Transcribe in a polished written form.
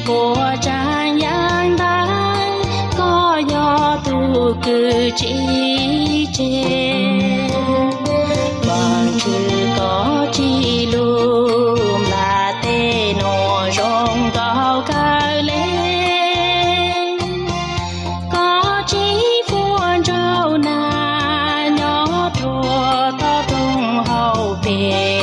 của trang giang thái có do tu cử chỉ chê bằng chữ có chi lùm là tê nổ rong cao cao lên có chi phuôn trâu na nhỏ thua to tung hậu về